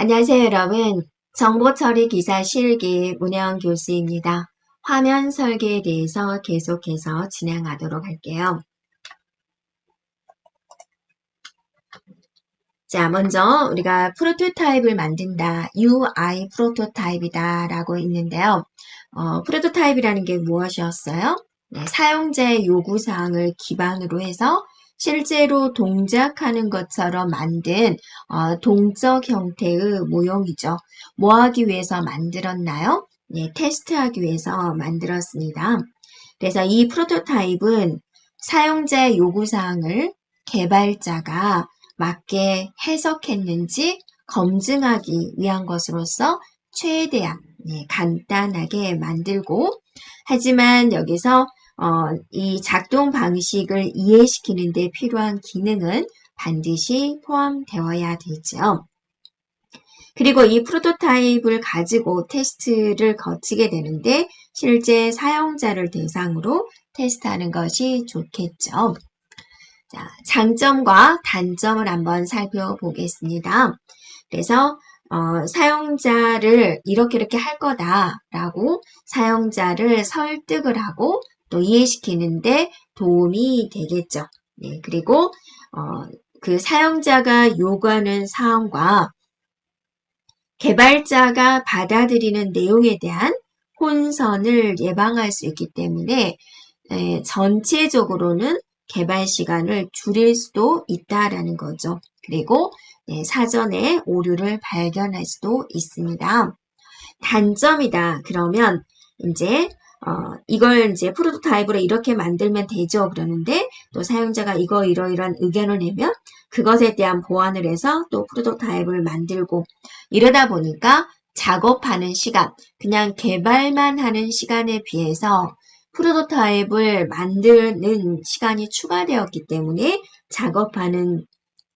안녕하세요, 여러분. 정보처리 기사 실기 문혜원 교수입니다. 화면 설계에 대해서 계속해서 진행하도록 할게요. 자, 먼저 우리가 프로토타입을 만든다. UI 프로토타입이다 라고 있는데요. 프로토타입이라는 게 무엇이었어요? 네, 사용자의 요구사항을 기반으로 해서 실제로 동작하는 것처럼 만든 동적 형태의 모형이죠. 뭐 하기 위해서 만들었나요? 네, 테스트하기 위해서 만들었습니다. 그래서 이 프로토타입은 사용자의 요구사항을 개발자가 맞게 해석했는지 검증하기 위한 것으로서 최대한 간단하게 만들고, 하지만 여기서 이 작동 방식을 이해시키는 데 필요한 기능은 반드시 포함되어야 되죠. 그리고 이 프로토타입을 가지고 테스트를 거치게 되는데 실제 사용자를 대상으로 테스트하는 것이 좋겠죠. 자, 장점과 단점을 한번 살펴보겠습니다. 그래서 사용자를 이렇게 할 거다라고 사용자를 설득을 하고 또 이해시키는데 도움이 되겠죠. 네, 그리고 그 사용자가 요구하는 사항과 개발자가 받아들이는 내용에 대한 혼선을 예방할 수 있기 때문에 전체적으로는 개발 시간을 줄일 수도 있다라는 거죠. 그리고 사전에 오류를 발견할 수도 있습니다. 단점이다. 그러면 이제 이걸 이제 프로토타입으로 이렇게 만들면 되죠. 그러는데 또 사용자가 이러이러한 의견을 내면 그것에 대한 보완을 해서 또 프로토타입을 만들고 이러다 보니까 작업하는 시간, 그냥 개발만 하는 시간에 비해서 프로토타입을 만드는 시간이 추가되었기 때문에 작업하는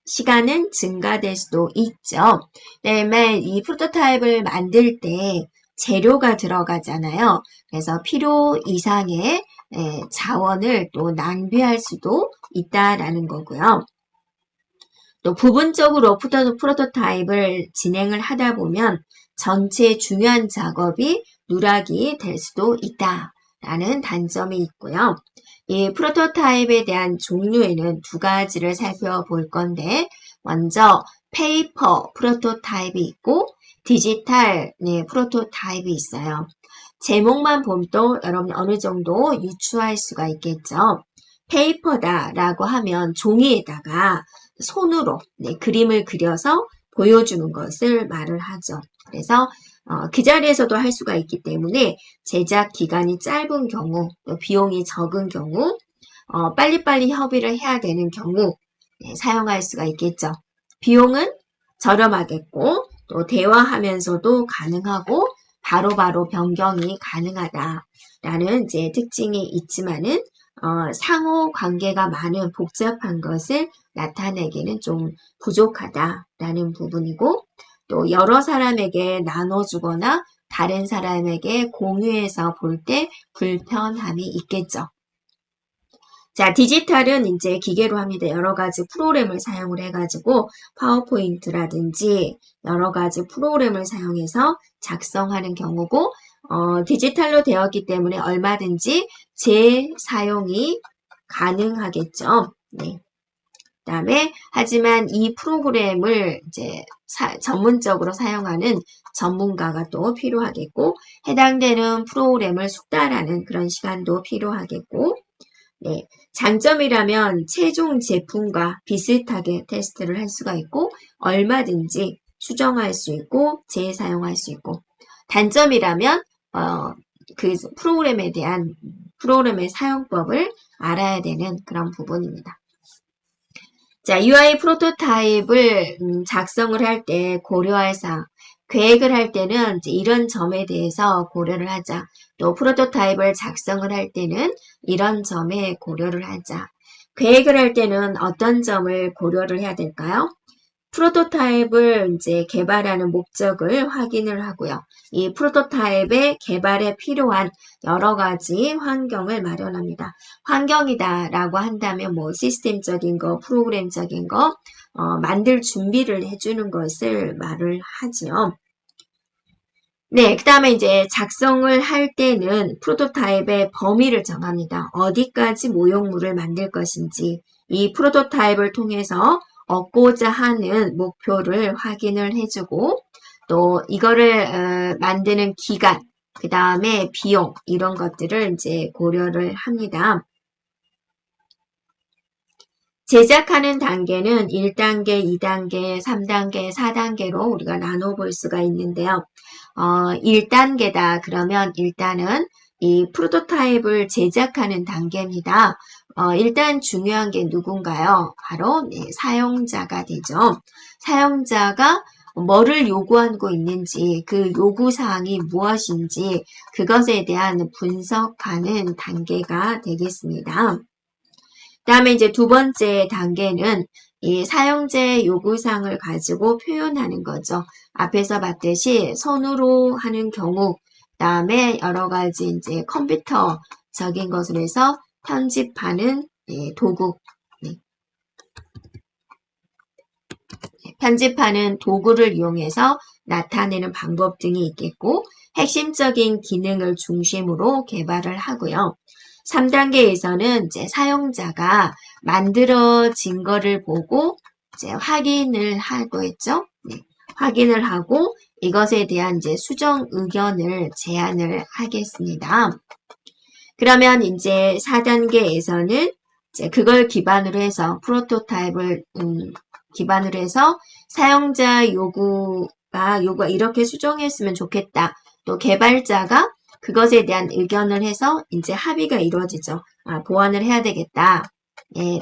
시간은 증가될 수도 있죠. 그다음에 이 프로토타입을 만들 때 재료가 들어가잖아요. 그래서 필요 이상의 자원을 또 낭비할 수도 있다라는 거고요. 또 부분적으로 프로토타입을 진행을 하다 보면 전체 중요한 작업이 누락이 될 수도 있다라는 단점이 있고요. 이 프로토타입에 대한 종류에는 두 가지를 살펴볼 건데 먼저 페이퍼 프로토타입이 있고 디지털 프로토타입이 있어요. 제목만 보면 여러분 어느 정도 유추할 수가 있겠죠. 페이퍼다라고 하면 종이에다가 손으로 그림을 그려서 보여주는 것을 말을 하죠. 그래서 그 자리에서도 할 수가 있기 때문에 제작 기간이 짧은 경우, 또 비용이 적은 경우, 빨리빨리 협의를 해야 되는 경우 사용할 수가 있겠죠. 비용은 저렴하겠고 또 대화하면서도 가능하고 바로바로 변경이 가능하다라는 이제 특징이 있지만은 상호 관계가 많은 복잡한 것을 나타내기는 좀 부족하다라는 부분이고 또 여러 사람에게 나눠주거나 다른 사람에게 공유해서 볼 때 불편함이 있겠죠. 자, 디지털은 이제 기계로 합니다. 여러 가지 프로그램을 사용을 해가지고 파워포인트라든지 여러 가지 프로그램을 사용해서 작성하는 경우고 디지털로 되었기 때문에 얼마든지 재사용이 가능하겠죠. 네. 그다음에 하지만 이 프로그램을 이제 전문적으로 사용하는 전문가가 또 필요하겠고 해당되는 프로그램을 숙달하는 그런 시간도 필요하겠고 네, 장점이라면 최종 제품과 비슷하게 테스트를 할 수가 있고 얼마든지 수정할 수 있고 재사용할 수 있고 단점이라면 그 프로그램의 사용법을 알아야 되는 그런 부분입니다. 자, UI 프로토타입을 작성을 할 때 고려할 사항, 계획을 할 때는 이제 이런 점에 대해서 고려를 하자. 또 프로토타입을 작성을 할 때는 이런 점에 고려를 하자. 계획을 할 때는 어떤 점을 고려를 해야 될까요? 프로토타입을 이제 개발하는 목적을 확인을 하고요. 이 프로토타입의 개발에 필요한 여러 가지 환경을 마련합니다. 환경이다라고 한다면 뭐 시스템적인 거, 프로그램적인 거, 만들 준비를 해주는 것을 말을 하지요. 네, 그 다음에 이제 작성을 할 때는 프로토타입의 범위를 정합니다. 어디까지 모형물을 만들 것인지 이 프로토타입을 통해서 얻고자 하는 목표를 확인을 해주고 또 이거를 만드는 기간, 그 다음에 비용 이런 것들을 이제 고려를 합니다. 제작하는 단계는 1단계, 2단계, 3단계, 4단계로 우리가 나눠볼 수가 있는데요. 1단계다 그러면 일단은 이 프로토타입을 제작하는 단계입니다. 일단 중요한 게 누군가요? 바로 사용자가 되죠. 사용자가 뭐를 요구하고 있는지 그 요구사항이 무엇인지 그것에 대한 분석하는 단계가 되겠습니다. 다음에 이제 두 번째 단계는 이 사용자의 요구사항을 가지고 표현하는 거죠. 앞에서 봤듯이 손으로 하는 경우, 다음에 여러 가지 이제 컴퓨터적인 것으로 해서 편집하는 도구, 편집하는 도구를 이용해서 나타내는 방법 등이 있겠고, 핵심적인 기능을 중심으로 개발을 하고요. 3단계에서는 이제 사용자가 만들어진 거를 보고 이제 확인을 하고 있죠. 네, 확인을 하고 이것에 대한 이제 수정 의견을 제안을 하겠습니다. 그러면 이제 4단계에서는 이제 그걸 기반으로 해서 프로토타입을 기반으로 해서 사용자 요구가 이렇게 수정했으면 좋겠다. 또 개발자가 그것에 대한 의견을 해서 이제 합의가 이루어지죠. 보완을 해야 되겠다.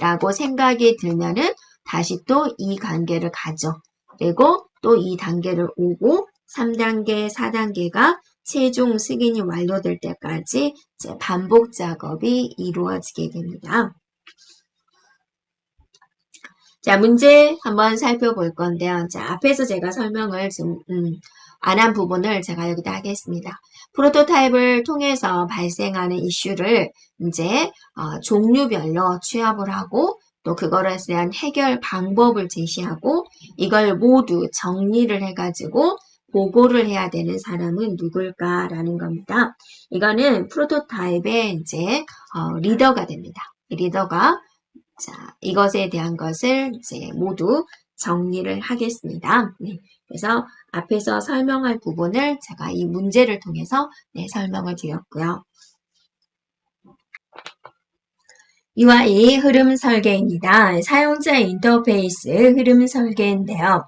라고 생각이 들면은 다시 또 이 관계를 가죠. 그리고 또 이 단계를 오고 3단계, 4단계가 최종 승인이 완료될 때까지 이제 반복 작업이 이루어지게 됩니다. 자, 문제 한번 살펴볼 건데요. 자, 앞에서 제가 설명을 좀 안 한 부분을 제가 여기다 하겠습니다. 프로토타입을 통해서 발생하는 이슈를 이제 종류별로 취합을 하고 또 그거에 대한 해결 방법을 제시하고 이걸 모두 정리를 해가지고 보고를 해야 되는 사람은 누굴까라는 겁니다. 이거는 프로토타입의 이제 리더가 됩니다. 리더가 자, 이것에 대한 것을 이제 모두 정리를 하겠습니다. 네, 그래서 앞에서 설명할 부분을 제가 이 문제를 통해서 설명을 드렸고요. UI 흐름 설계입니다. 사용자 인터페이스 흐름 설계인데요.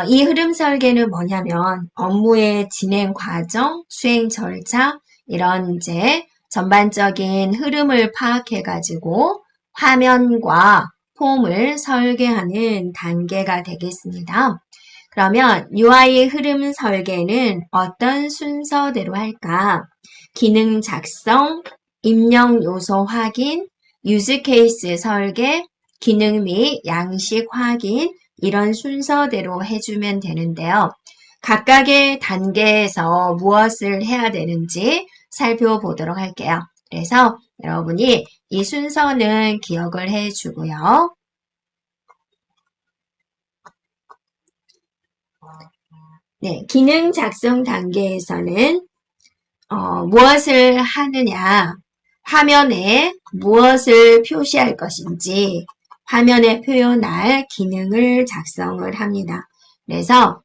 이 흐름 설계는 뭐냐면 업무의 진행 과정, 수행 절차 이런 이제 전반적인 흐름을 파악해가지고 화면과 폼을 설계하는 단계가 되겠습니다. 그러면 UI 흐름 설계는 어떤 순서대로 할까? 기능 작성, 입력 요소 확인, 유즈 케이스 설계, 기능 및 양식 확인 이런 순서대로 해주면 되는데요. 각각의 단계에서 무엇을 해야 되는지 살펴보도록 할게요. 그래서 여러분이 이 순서는 기억을 해주고요. 네, 기능 작성 단계에서는 무엇을 하느냐, 화면에 무엇을 표시할 것인지 화면에 표현할 기능을 작성을 합니다. 그래서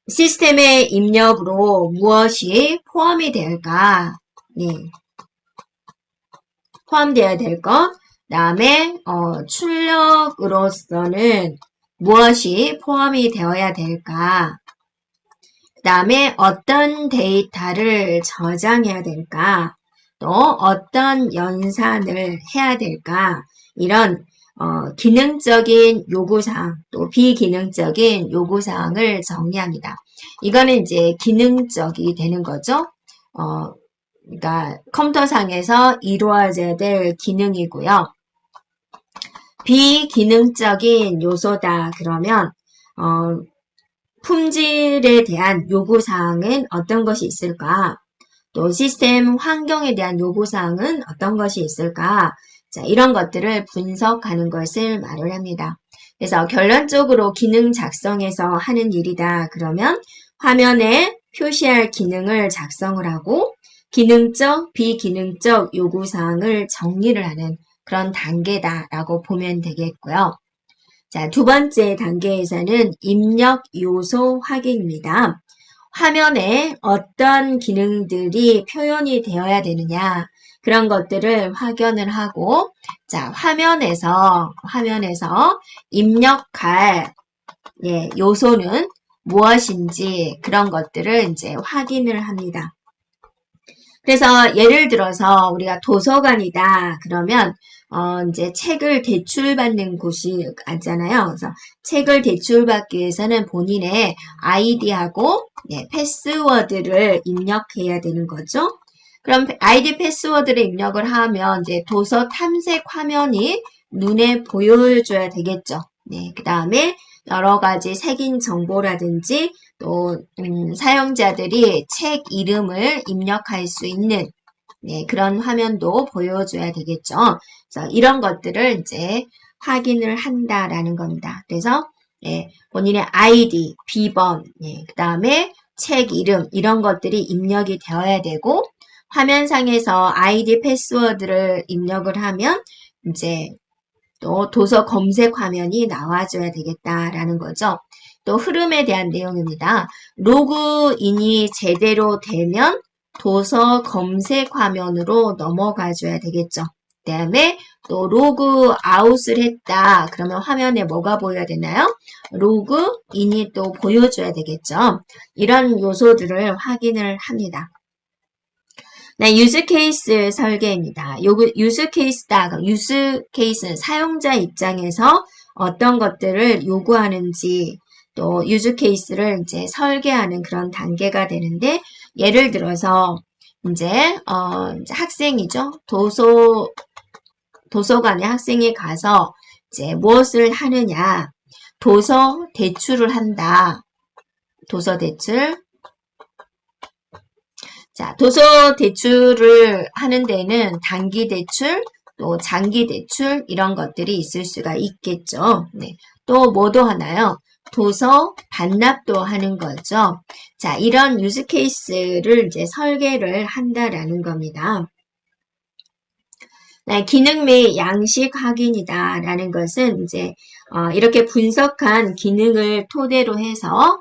시스템의 입력으로 무엇이 포함이 될까? 네. 포함되어야 될 것. 그 다음에 출력으로서는 무엇이 포함이 되어야 될까? 그 다음에 어떤 데이터를 저장해야 될까? 또 어떤 연산을 해야 될까? 이런 기능적인 요구사항 또 비기능적인 요구사항을 정리합니다. 이거는 이제 기능적이 되는 거죠. 그러니까 컴퓨터상에서 이루어져야 될 기능이고요. 비기능적인 요소다. 그러면 품질에 대한 요구사항은 어떤 것이 있을까? 또 시스템 환경에 대한 요구사항은 어떤 것이 있을까? 자, 이런 것들을 분석하는 것을 말을 합니다. 그래서 결론적으로 기능 작성에서 하는 일이다. 그러면 화면에 표시할 기능을 작성을 하고 기능적, 비기능적 요구사항을 정리를 하는 그런 단계다라고 보면 되겠고요. 자, 두 번째 단계에서는 입력 요소 확인입니다. 화면에 어떤 기능들이 표현이 되어야 되느냐 그런 것들을 확인을 하고 자, 화면에서 입력할 요소는 무엇인지 그런 것들을 이제 확인을 합니다. 그래서 예를 들어서 우리가 도서관이다 그러면 이제 책을 대출받는 곳이 있잖아요. 그래서 책을 대출받기 위해서는 본인의 아이디하고 패스워드를 입력해야 되는 거죠. 그럼 아이디 패스워드를 입력을 하면 이제 도서 탐색 화면이 눈에 보여줘야 되겠죠. 네, 그 다음에 여러 가지 색인 정보라든지 또 사용자들이 책 이름을 입력할 수 있는 그런 화면도 보여줘야 되겠죠. 그래서 이런 것들을 이제 확인을 한다라는 겁니다. 그래서 본인의 아이디, 비번, 그 다음에 책 이름 이런 것들이 입력이 되어야 되고 화면상에서 아이디 패스워드를 입력을 하면 이제 또 도서 검색 화면이 나와줘야 되겠다라는 거죠. 또 흐름에 대한 내용입니다. 로그인이 제대로 되면 도서 검색 화면으로 넘어가줘야 되겠죠. 그 다음에 또 로그아웃을 했다. 그러면 화면에 뭐가 보여야 되나요? 로그인이 또 보여줘야 되겠죠. 이런 요소들을 확인을 합니다. 네, 유즈 케이스 설계입니다. 유즈 케이스다. 유즈 케이스는 사용자 입장에서 어떤 것들을 요구하는지 또 유즈 케이스를 이제 설계하는 그런 단계가 되는데 예를 들어서 이제 학생이죠. 도서관에 학생이 가서 이제 무엇을 하느냐? 도서 대출을 한다. 도서 대출. 자, 도서 대출을 하는 데는 단기 대출, 또 장기 대출 이런 것들이 있을 수가 있겠죠. 네. 또 뭐도 하나요? 도서 반납도 하는 거죠. 자, 이런 유즈 케이스를 이제 설계를 한다라는 겁니다. 네, 기능 및 양식 확인이다라는 것은 이제 이렇게 분석한 기능을 토대로 해서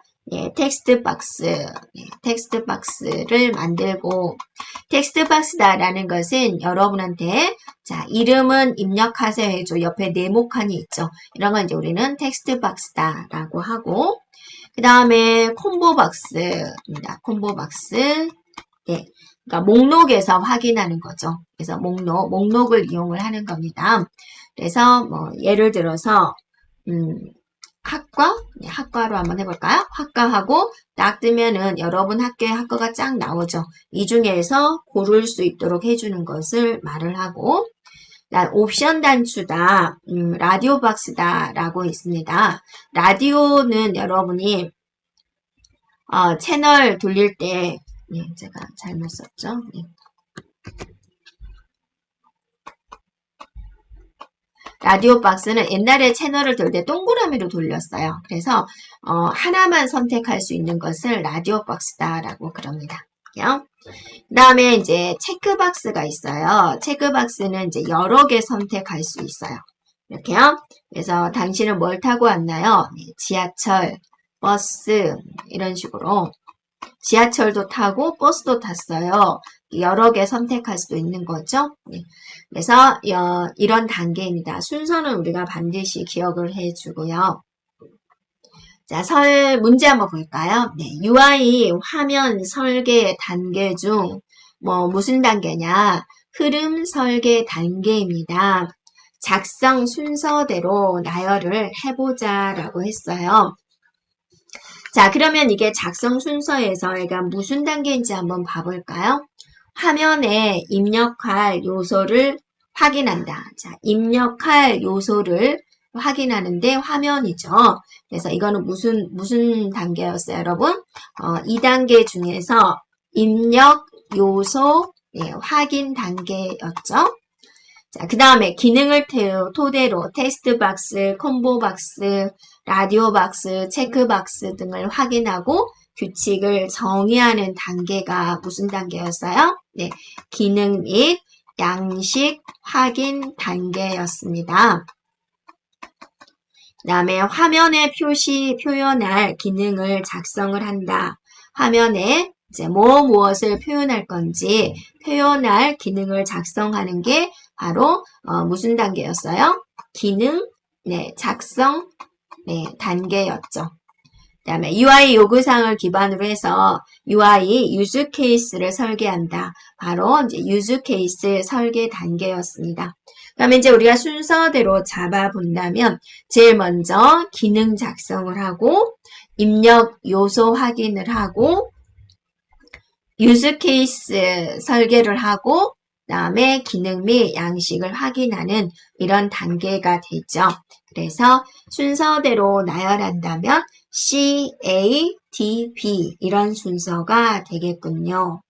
텍스트 박스를 만들고 텍스트 박스다라는 것은 여러분한테 자 이름은 입력하세요 해줘 옆에 네모칸이 있죠. 이런 건 이제 우리는 텍스트 박스다라고 하고 그 다음에 콤보 박스입니다. 콤보 박스 그러니까 목록에서 확인하는 거죠. 그래서 목록을 이용을 하는 겁니다. 그래서 뭐 예를 들어서 학과로 한번 해볼까요? 학과하고 딱 뜨면은 여러분 학교의 학과가 쫙 나오죠. 이 중에서 고를 수 있도록 해주는 것을 말을 하고 옵션 단추다, 라디오 박스다 라고 있습니다. 라디오는 여러분이 채널 돌릴 때 제가 잘못 썼죠. 라디오 박스는 옛날에 채널을 돌 때 동그라미로 돌렸어요. 그래서 하나만 선택할 수 있는 것을 라디오 박스다라고 그럽니다. 그 다음에 이제 체크박스가 있어요. 체크박스는 이제 여러 개 선택할 수 있어요. 이렇게요. 그래서 당신은 뭘 타고 왔나요? 지하철, 버스 이런 식으로 지하철도 타고 버스도 탔어요. 여러 개 선택할 수도 있는 거죠. 그래서 이런 단계입니다. 순서는 우리가 반드시 기억을 해주고요. 자, 문제 한번 볼까요? UI 화면 설계 단계 중 무슨 단계냐? 흐름 설계 단계입니다. 작성 순서대로 나열을 해보자 라고 했어요. 자, 그러면 이게 작성 순서에서 얘가 무슨 단계인지 한번 봐볼까요? 화면에 입력할 요소를 확인한다. 자, 입력할 요소를 확인하는데 화면이죠. 그래서 이거는 무슨 단계였어요, 여러분? 2단계 중에서 입력 요소 확인 단계였죠. 자, 그 다음에 기능을 토대로 텍스트 박스, 콤보 박스, 라디오 박스, 체크 박스 등을 확인하고 규칙을 정의하는 단계가 무슨 단계였어요? 네, 기능 및 양식 확인 단계였습니다. 그 다음에 화면에 표현할 기능을 작성을 한다. 화면에 이제 무엇을 표현할 건지 표현할 기능을 작성하는 게 바로 무슨 단계였어요? 기능 작성 단계였죠. 그 다음에 UI 요구사항을 기반으로 해서 UI 유즈 케이스를 설계한다. 바로 이제 유즈 케이스 설계 단계였습니다. 그러면 이제 우리가 순서대로 잡아본다면 제일 먼저 기능 작성을 하고 입력 요소 확인을 하고 유즈 케이스 설계를 하고 그다음에 기능 및 양식을 확인하는 이런 단계가 되죠. 그래서 순서대로 나열한다면 C, A, D, B 이런 순서가 되겠군요.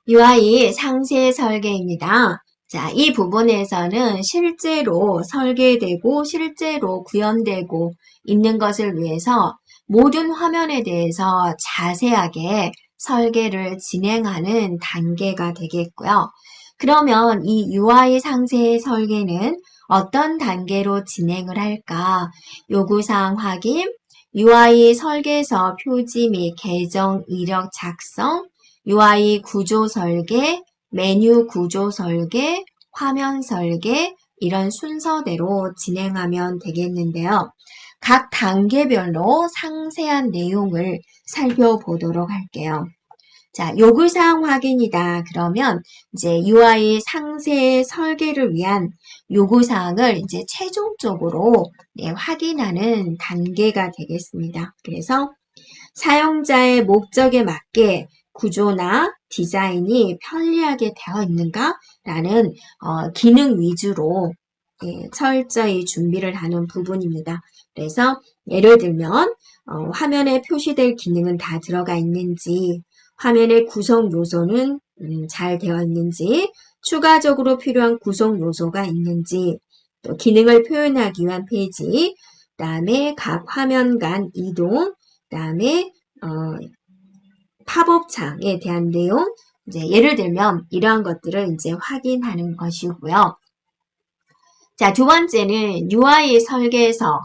UI 상세 설계입니다. 자, 이 부분에서는 실제로 설계되고 실제로 구현되고 있는 것을 위해서 모든 화면에 대해서 자세하게 설계를 진행하는 단계가 되겠고요. 그러면 이 UI 상세 설계는 어떤 단계로 진행을 할까? 요구사항 확인, UI 설계서 표지 및 계정 이력 작성, UI 구조 설계, 메뉴 구조 설계, 화면 설계 이런 순서대로 진행하면 되겠는데요. 각 단계별로 상세한 내용을 살펴보도록 할게요. 자, 요구사항 확인이다. 그러면 이제 UI 상세 설계를 위한 요구사항을 이제 최종적으로 확인하는 단계가 되겠습니다. 그래서 사용자의 목적에 맞게 구조나 디자인이 편리하게 되어 있는가? 라는 기능 위주로 철저히 준비를 하는 부분입니다. 그래서 예를 들면 화면에 표시될 기능은 다 들어가 있는지, 화면의 구성 요소는 잘 되어 있는지, 추가적으로 필요한 구성 요소가 있는지, 또 기능을 표현하기 위한 페이지, 그 다음에 각 화면 간 이동, 그 다음에 팝업 창에 대한 내용, 이제 예를 들면 이러한 것들을 이제 확인하는 것이고요. 자, 두 번째는 UI 설계에서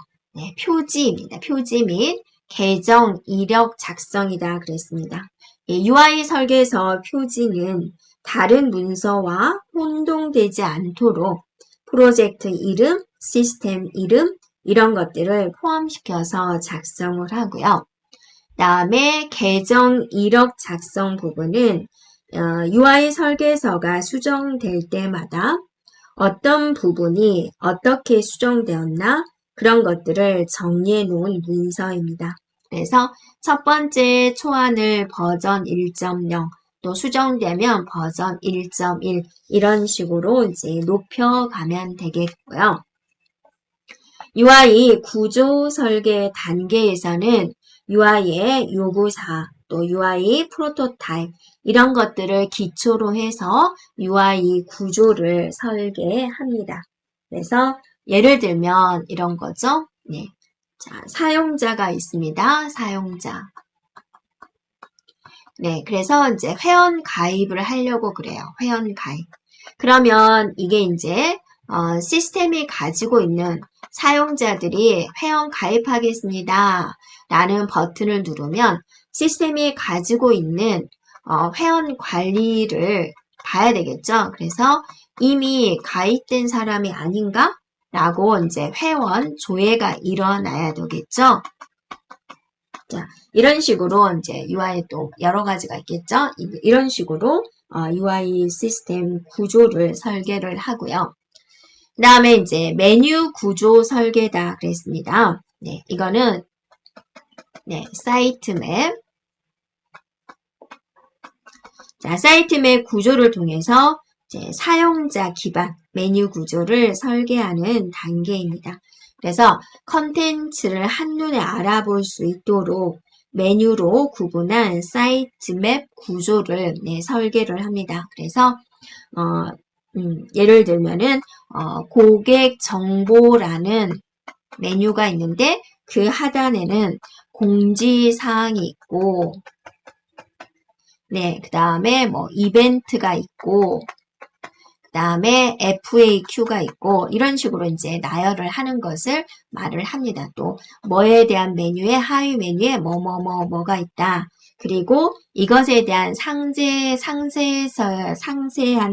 표지입니다. 표지 및 계정 이력 작성이다 그랬습니다. UI 설계에서 표지는 다른 문서와 혼동되지 않도록 프로젝트 이름, 시스템 이름 이런 것들을 포함시켜서 작성을 하고요. 다음에 계정 이력 작성 부분은 UI 설계서가 수정될 때마다 어떤 부분이 어떻게 수정되었나 그런 것들을 정리해 놓은 문서입니다. 그래서 첫 번째 초안을 버전 1.0 또 수정되면 버전 1.1 이런 식으로 이제 높여가면 되겠고요. UI 구조 설계 단계에서는 UI의 요구사, 또 UI 프로토타입 이런 것들을 기초로 해서 UI 구조를 설계합니다. 그래서 예를 들면 이런 거죠. 네. 자, 사용자가 있습니다. 사용자. 네, 그래서 이제 회원 가입을 하려고 그래요. 회원 가입. 그러면 이게 이제 시스템이 가지고 있는 사용자들이 회원 가입하겠습니다. 라는 버튼을 누르면 시스템이 가지고 있는 회원 관리를 봐야 되겠죠. 그래서 이미 가입된 사람이 아닌가? 라고 이제 회원 조회가 일어나야 되겠죠. 자, 이런 식으로 이제 UI 또 여러 가지가 있겠죠. 이런 식으로 UI 시스템 구조를 설계를 하고요. 그 다음에 이제 메뉴 구조 설계다 그랬습니다. 네, 이거는 사이트 맵. 자, 사이트 맵 구조를 통해서 이제 사용자 기반 메뉴 구조를 설계하는 단계입니다. 그래서 컨텐츠를 한눈에 알아볼 수 있도록 메뉴로 구분한 사이트 맵 구조를 설계를 합니다. 그래서 예를 들면은 고객 정보라는 메뉴가 있는데 그 하단에는 공지사항이 있고 그 다음에 뭐 이벤트가 있고 그 다음에 FAQ가 있고 이런 식으로 이제 나열을 하는 것을 말을 합니다. 또 뭐에 대한 메뉴에 하위 메뉴에 뭐가 있다. 그리고 이것에 대한 상세한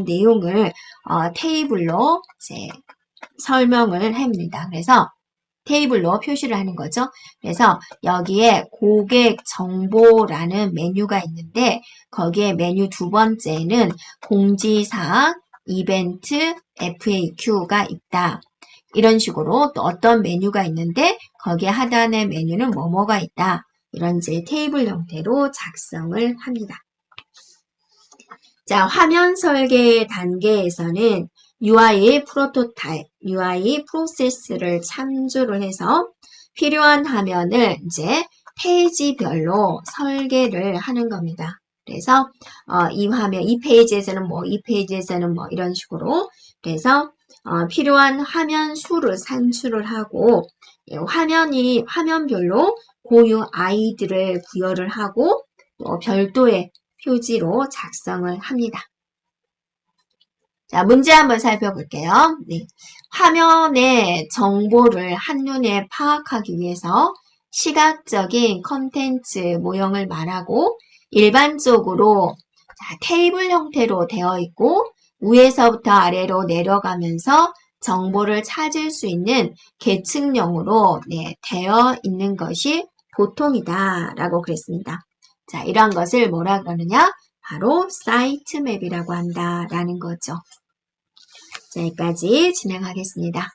내용을 테이블로 이제 설명을 합니다. 그래서 테이블로 표시를 하는 거죠. 그래서 여기에 고객 정보라는 메뉴가 있는데 거기에 메뉴 두 번째는 공지사항, 이벤트, FAQ가 있다. 이런 식으로 또 어떤 메뉴가 있는데 거기에 하단의 메뉴는 뭐가 있다. 이런 이제 테이블 형태로 작성을 합니다. 자, 화면 설계 단계에서는 UI 프로토타입, UI 프로세스를 참조를 해서 필요한 화면을 이제 페이지별로 설계를 하는 겁니다. 그래서 이 화면, 이 페이지에서는 이 페이지에서는 이런 식으로 그래서 필요한 화면 수를 산출을 하고 화면별로 고유 아이디를 부여를 하고 또 별도의 표지로 작성을 합니다. 자, 문제 한번 살펴볼게요. 화면의 정보를 한눈에 파악하기 위해서 시각적인 컨텐츠 모형을 말하고 일반적으로 테이블 형태로 되어 있고 위에서부터 아래로 내려가면서 정보를 찾을 수 있는 계층형으로 되어 있는 것이 보통이다 라고 그랬습니다. 자, 이런 것을 뭐라 그러느냐? 바로 사이트 맵이라고 한다라는 거죠. 자, 여기까지 진행하겠습니다.